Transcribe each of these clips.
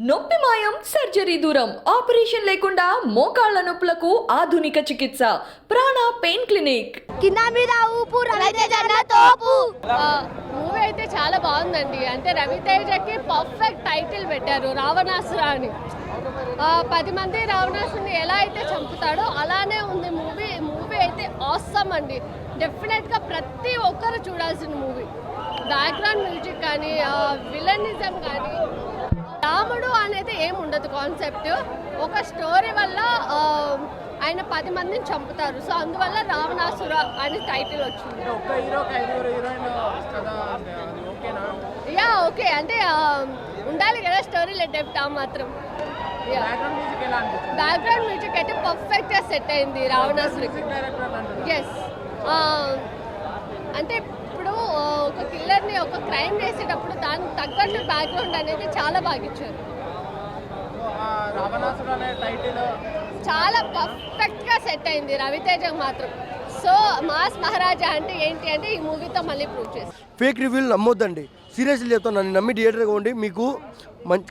నొప్పి మాయం సర్జరీ దూరం ఆపరేషన్ లేకుండా మోకాళ్ల నొప్పులకు ఆధునిక చికిత్స ప్రాణ పెయిన్ క్లినిక్. కింద మీద ఊపు రవితేజ తోపు. మూవీ అయితే చాలా బాగుందండి. అంటే రవితేజకి పర్ఫెక్ట్ టైటిల్ పెట్టారు రావణాసుర అని. 10 మంది రావణాసుని ఎలా అయితే చంపుతాడో అలానే ఉంది మూవీ అయితే ఆసమ్ అండి. డెఫినెట్గా ప్రతి ఒక్కరు చూడాల్సిన మూవీ. బ్యాక్గ్రౌండ్ మ్యూజిక్ కానీ విలనిజం కానీ రాముడు అనేది ఏం ఉండదు కాన్సెప్ట్. ఒక స్టోరీ వల్ల ఆయన 10 మందిని చంపుతారు. సో అందువల్ల రావణాసుర అని టైటిల్ వచ్చింది. ఓకే అంటే ఉండాలి కదా స్టోరీలో డెప్త్ మాత్రం. బ్యాక్గ్రౌండ్ మ్యూజిక్ అయితే పర్ఫెక్ట్గా సెట్ అయింది రావణాసురకి. ఎస్ అంటే ఇప్పుడు ఒక కిల్లర్ని ఒక క్రైమ్ చేసేటప్పుడు దానికి తగ్గట్టు బ్యాక్గ్రౌండ్ అనేది చాలా బాగా ఇచ్చారు. చాలా పర్ఫెక్ట్గా సెట్ అయింది రవితేజ మాత్రం. సో మాస్ మహారాజా అంటే ఏంటి అంటే ఈ మూవీతో మళ్ళీ ప్రూవ్ చేసి. ఫేక్ రివ్యూలు నమ్మొద్దండి, సీరియస్లీ చెప్తాను. నన్ను నమ్మి థియేటర్గా ఉండి మీకు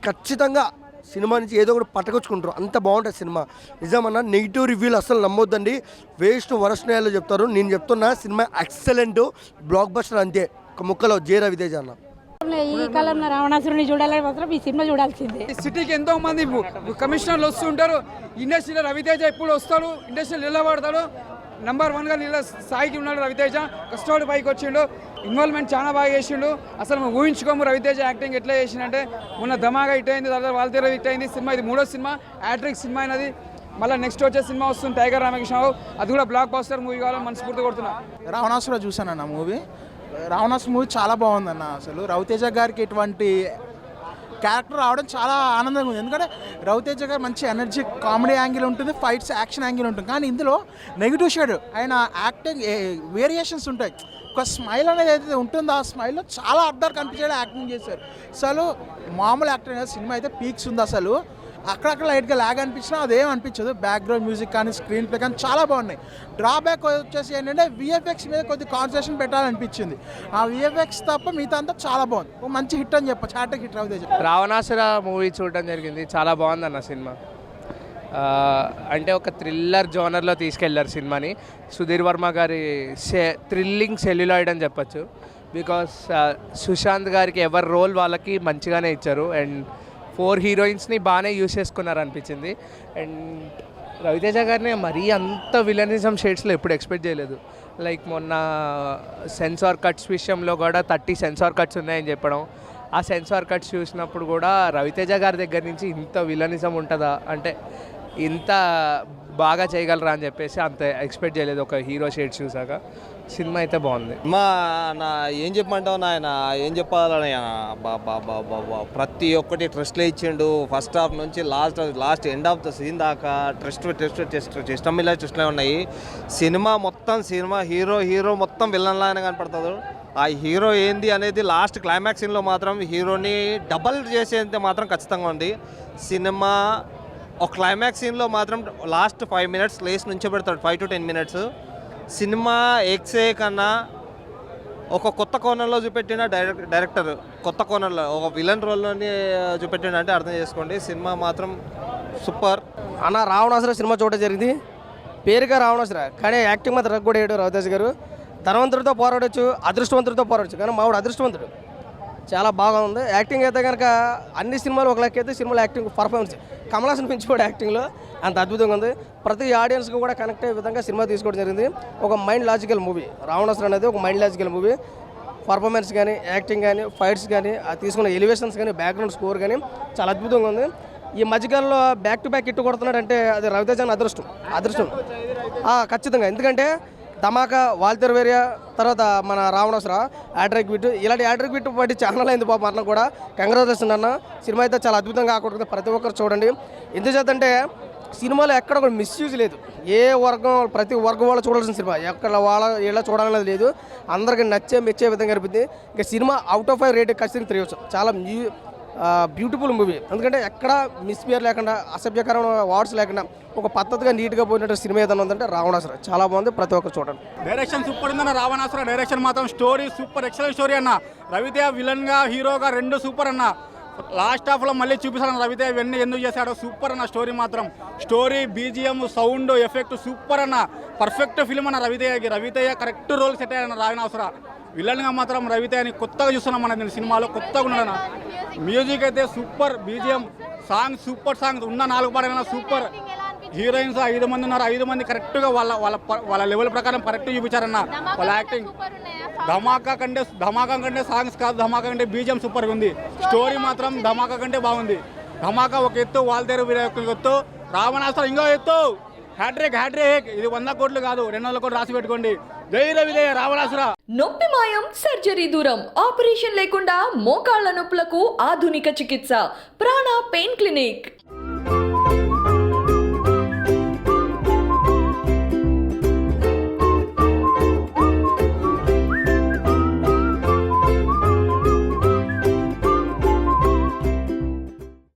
ఖచ్చితంగా సినిమా నుంచి ఏదో ఒకటి పట్టకొచ్చుకుంటారు. అంత బాగుంటుంది సినిమా. నిజమన్నా నెగిటివ్ రివ్యూలు అసలు నమ్మొద్దండి. వేస్ట్ వరస్ట్నయాలు చెప్తారు. నేను చెప్తున్నా సినిమా ఎక్సలెంట్, బ్లాక్ బస్టర్ అంతే. ఒక ముక్కలో జే రవితేజ అన్న. ఈ కాలంలో రావణాసురుని చూడాలని మాత్రం ఈ సినిమా చూడాల్సిందే. సిటీకి ఎంతో మంది కమిషనర్లు వస్తుంటారు. ఇండస్ట్రీలో రవితేజ ఎప్పుడు వస్తాడు, ఇండస్ట్రీలో నిలబడతాడు. నెంబర్ 1గా స్థాయికి ఉన్నాడు రవితేజ. కష్టపడి పైకి వచ్చిండు. ఇన్వాల్వ్మెంట్ చాలా బాగా చేసిండు. అసలు మనం ఊహించుకోము రవితేజ యాక్టింగ్ ఎట్లా చేసిండంటే. మొన్న ధమాగా హిట్ అయింది, తర్వాత వాళ్ళ హిట్ అయింది సినిమా. ఇది 3వ సినిమా, హ్యాట్రిక్ సినిమా అయినది. మళ్ళీ నెక్స్ట్ వచ్చే సినిమా వస్తుంది టైగర్ రామకృష్ణరావు. అది కూడా బ్లాక్ బాస్టర్ మూవీ కావాలని మనస్ఫూర్తి కొడుతున్నా. రావణాసుర చూశానన్న మూవీ. రావణాసుర మూవీ చాలా బాగుందన్న. అసలు రవితేజ గారికి ఇటువంటి క్యారెక్టర్ రావడం చాలా ఆనందంగా ఉంది. ఎందుకంటే రవితేజ గారు మంచి ఎనర్జీ కామెడీ యాంగిల్ ఉంటుంది, ఫైట్స్ యాక్షన్ యాంగిల్ ఉంటుంది. కానీ ఇందులో నెగిటివ్ షేడ్ ఆయన యాక్టింగ్ వేరియేషన్స్ ఉంటాయి. ఒక స్మైల్ అనేది ఏదైతే ఉంటుందో ఆ స్మైల్లో చాలా అర్థాలు కనిపించేలా యాక్టింగ్ చేశారు. అసలు మామూలు యాక్టింగ్ అనేది సినిమా అయితే పీక్స్ ఉంది. అసలు అక్కడక్కడ లైట్గా ల్యాగ్ అనిపించినా అదేం అనిపించదు. బ్యాక్గ్రౌండ్ మ్యూజిక్ కానీ స్క్రీన్ ప్లే కానీ చాలా బాగున్నాయి. డ్రాబ్యాక్ వచ్చేసి ఏంటంటే విఎఫ్ఎక్స్ మీద కొద్ది కాన్సన్ట్రేషన్ పెట్టాలనిపించింది. ఆ విఎఫ్ఎక్స్ తప్ప మిగతా అంతా చాలా బాగుంది. ఒక మంచి హిట్ అని చెప్పచ్చు, hattrick hit Ravi Teja. Ravanasura movie చూడడం జరిగింది. చాలా బాగుంది అన్న సినిమా. అంటే ఒక థ్రిల్లర్ జోనర్లో తీసుకెళ్లారు సినిమాని. సుధీర్ వర్మ గారి థ్రిల్లింగ్ సెల్యులాయిడ్ అని చెప్పచ్చు. బికాస్ సుశాంత్ గారికి ఎవరి రోల్ వాళ్ళకి మంచిగానే ఇచ్చారు. అండ్ 4 హీరోయిన్స్ని బాగానే యూజ్ చేసుకున్నారు అనిపించింది. అండ్ రవితేజ గారిని మరీ అంత విలనిజం షేడ్స్లో ఎప్పుడు ఎక్స్పెక్ట్ చేయలేదు. లైక్ మొన్న సెన్సార్ కట్స్ విషయంలో కూడా 30 సెన్సార్ కట్స్ ఉన్నాయని చెప్పడం. ఆ సెన్సార్ కట్స్ చూసినప్పుడు కూడా రవితేజ గారి దగ్గర నుంచి ఇంత విలనిజం ఉంటుందా, అంటే ఇంత బాగా చేయగలరా అని చెప్పేసి అంత ఎక్స్పెక్ట్ చేయలేదు ఒక హీరో షేడ్ చూసాక. సినిమా అయితే బాగుంది. నా ఏం చెప్పమంటావు నాయన, ఏం చెప్పాలని బాబా ప్రతి ఒక్కటి ట్రస్ట్లో ఇచ్చిండు. ఫస్ట్ హాఫ్ నుంచి last end of the scene దాకా ట్రస్ట్ మీద ట్రస్ట్లో ఉన్నాయి. సినిమా హీరో మొత్తం విలన్లానే కనపడుతుంది. ఆ హీరో ఏంది అనేది లాస్ట్ క్లైమాక్స్ సీన్లో మాత్రం హీరోని డబల్ చేసేంత మాత్రం ఖచ్చితంగా ఉంది. సినిమా ఒక క్లైమాక్స్ సీన్లో మాత్రం లాస్ట్ 5 మినిట్స్ లేస్ నుంచే పెడతాడు, 5 to 10 మినిట్స్. సినిమా ఎక్సే కన్నా ఒక కొత్త కోణంలో చూపెట్టిన డైరెక్టర్ కొత్త కోణంలో ఒక విలన్ రోల్లోని చూపెట్టిండంటే అర్థం చేసుకోండి. సినిమా మాత్రం సూపర్ అన్న. రావణాసుర సినిమా చూడడం జరిగింది. పేరుగా రావణాసుర, కానీ యాక్టింగ్ మాత్రం రగ్గొడేయడు రవితేజ గారు. ధనవంతుడితో పోరాడచ్చు, అదృష్టవంతుడితో పోరాడచ్చు, కానీ మావాడు అదృష్టవంతుడు. చాలా బాగా ఉంది యాక్టింగ్. అయితే కనుక అన్ని సినిమాలు ఒక లెక్క అయితే సినిమాలో యాక్టింగ్ పర్ఫార్మెన్స్ కమల్ హాసన్ పెంచిపోయాడు యాక్టింగ్లో. అంత అద్భుతంగా ఉంది. ప్రతి ఆడియన్స్కి కూడా కనెక్ట్ అయ్యే విధంగా సినిమా తీసుకోవడం జరిగింది. ఒక మైండ్ లాజికల్ మూవీ రావణాసుర అనేది. ఒక మైండ్ లాజికల్ మూవీ. పర్ఫార్మెన్స్ కానీ, యాక్టింగ్ కానీ, ఫైట్స్ కానీ, తీసుకున్న ఎలివేషన్స్ కానీ, బ్యాక్గ్రౌండ్ స్కోర్ కానీ చాలా అద్భుతంగా ఉంది. ఈ మధ్యకాలంలో బ్యాక్ టు బ్యాక్ హిట్ కొడుతున్నాడు అంటే అది రవితేజ అదృష్టం ఖచ్చితంగా. ఎందుకంటే ధమాకా, వాల్తెర్ వేరియా, తర్వాత మన రావణాసుర, హ్యాట్రిక్ బిట్, ఇలాంటి హ్యాట్రిక్ బిట్ బట్టి ఛానల్ అయింది పాపం అన్న కూడా. కంగ్రాచులేషన్ అన్న. సినిమా అయితే చాలా అద్భుతంగా ఆకట్టుకుంది. ప్రతి ఒక్కరు చూడండి. ఎందుచేతంటే సినిమాలో ఎక్కడ కూడా మిస్యూజ్ లేదు. ఏ వర్గం, ప్రతి వర్గం వాళ్ళు చూడాల్సిన సినిమా. ఎక్కడ ఇలా చూడాలనేది లేదు. అందరికీ మెచ్చే విధంగా అనిపించింది. ఇంకా సినిమా అవుట్ ఆఫ్ 5 రేట్ ఖచ్చితంగా 3 వచ్చు. చాలా బ్యూటిఫుల్ మూవీ. ఎందుకంటే ఎక్కడ మిస్బిహేవ్ లేకుండా, అసభ్యకరమైన వార్డ్స్ లేకుండా ఒక పద్ధతిగా నీట్గా పోయినట్టు సినిమా ఏదైనా ఉందంటే రావణాసుర. చాలా బాగుంది. ప్రతి ఒక్కరు చూడండి. డైరెక్షన్ సూపర్ ఉందన్న. రావణాసుర డైరెక్షన్ మాత్రం స్టోరీ సూపర్, ఎక్సలెంట్ స్టోరీ అన్న. రవితేజ విలన్గా, హీరోగా 2 సూపర్ అన్న. లాస్ట్ హాఫ్లో మళ్ళీ చూపిస్తాను రవితేజ ఇవన్నీ ఎందుకు చేశాడో సూపర్ అన్న స్టోరీ మాత్రం story BGM sound effect super అన్న పర్ఫెక్ట్ ఫిల్మ్ అన్న రవితేజ కరెక్ట్ రోల్ సెట్ అయ్యాడన్న రావణాసుర విలన్గా మాత్రం రవితేజని కొత్తగా చూస్తున్నాం మన సినిమాలో కొత్తగా ఉన్నాడన్న మ్యూజిక్ అయితే super BGM song super song ఉన్న 4 పాటలైనా సూపర్ హీరోయిన్స్ 5 మంది ఉన్నారు 5 మంది కరెక్ట్గా వాళ్ళ లెవెల్ ప్రకారం కరెక్ట్ చూపించారన్న వాళ్ళ యాక్టింగ్ ధమాకా కంటే సాంగ్స్ కాదు ధమాకా కంటే బీజిఎం సూపర్గా ఉంది స్టోరీ మాత్రం ధమాకా కంటే బాగుంది ధమాకా ఒక ఎత్తు వాల్తేరు ఒక ఎత్తు రావణాసుర ఇంకో ఎత్తు హ్యాట్రిక్ ఇది 100 కోట్లు కాదు 200 కోట్లు రాసి పెట్టుకోండి జై రవితేజ రావణాసుర నొప్పి మాయం సర్జరీ దూరం ఆపరేషన్ లేకుండా మోకాళ్ల నొప్పులకు ఆధునిక చికిత్స ప్రాణ పెయిన్ క్లినిక్.